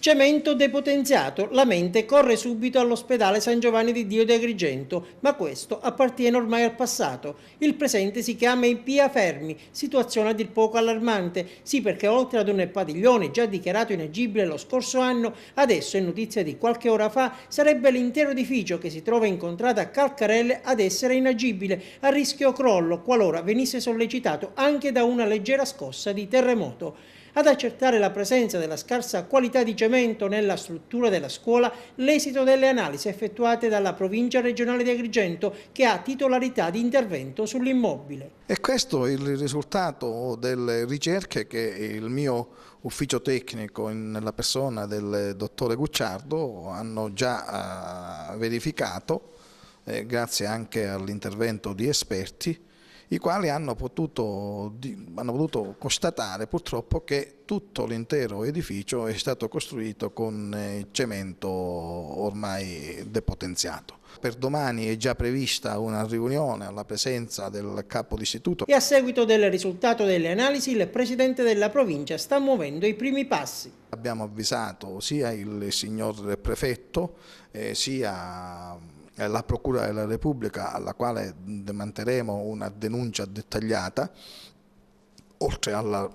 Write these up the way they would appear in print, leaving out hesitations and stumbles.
Cemento depotenziato, la mente corre subito all'ospedale San Giovanni di Dio di Agrigento, ma questo appartiene ormai al passato. Il presente si chiama Pia Fermi, situazione a dir poco allarmante. Sì, perché oltre ad un padiglione già dichiarato inagibile lo scorso anno, adesso è notizia di qualche ora fa, sarebbe l'intero edificio che si trova in contrada Calcarelle ad essere inagibile, a rischio crollo, qualora venisse sollecitato anche da una leggera scossa di terremoto. Ad accertare la presenza della scarsa qualità di cemento nella struttura della scuola, l'esito delle analisi effettuate dalla Provincia regionale di Agrigento, che ha titolarità di intervento sull'immobile. E questo è il risultato delle ricerche che il mio ufficio tecnico, nella persona del dottore Gucciardo, hanno già verificato, grazie anche all'intervento di esperti, i quali hanno potuto constatare purtroppo che tutto l'intero edificio è stato costruito con cemento ormai depotenziato. Per domani è già prevista una riunione alla presenza del capo d'istituto. E a seguito del risultato delle analisi, il presidente della provincia sta muovendo i primi passi. Abbiamo avvisato sia il signor prefetto sia la Procura della Repubblica, alla quale manterremo una denuncia dettagliata, oltre alla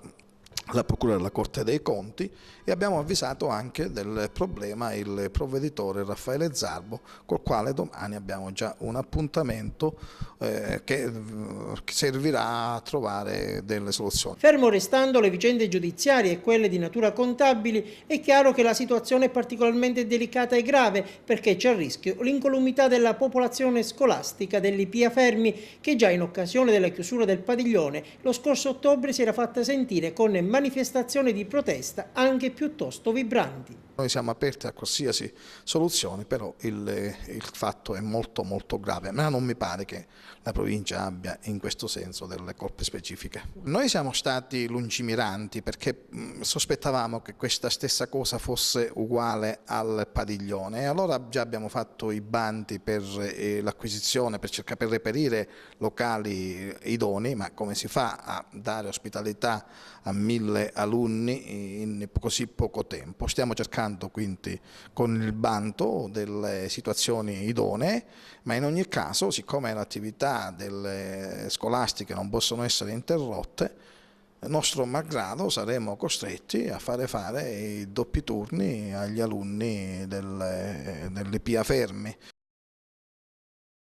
Procura della Corte dei Conti, e abbiamo avvisato anche del problema il provveditore Raffaele Zarbo, col quale domani abbiamo già un appuntamento che servirà a trovare delle soluzioni. Fermo restando le vicende giudiziarie e quelle di natura contabili, è chiaro che la situazione è particolarmente delicata e grave, perché c'è a rischio l'incolumità della popolazione scolastica dell'Ipia Fermi, che già in occasione della chiusura del padiglione lo scorso ottobre si era fatta sentire con manifestazioni di protesta anche piuttosto vibranti. Noi siamo aperti a qualsiasi soluzione, però il fatto è molto grave, ma non mi pare che la provincia abbia in questo senso delle colpe specifiche. Noi siamo stati lungimiranti perché sospettavamo che questa stessa cosa fosse uguale al padiglione, e allora già abbiamo fatto i bandi per l'acquisizione, per reperire locali idonei, ma come si fa a dare ospitalità a 1000 alunni in così poco tempo? Stiamo cercando quindi con il bando delle situazioni idonee, ma in ogni caso, siccome le attività delle scolastiche non possono essere interrotte, nostro malgrado saremo costretti a fare i doppi turni agli alunni dell'Ipia Fermi.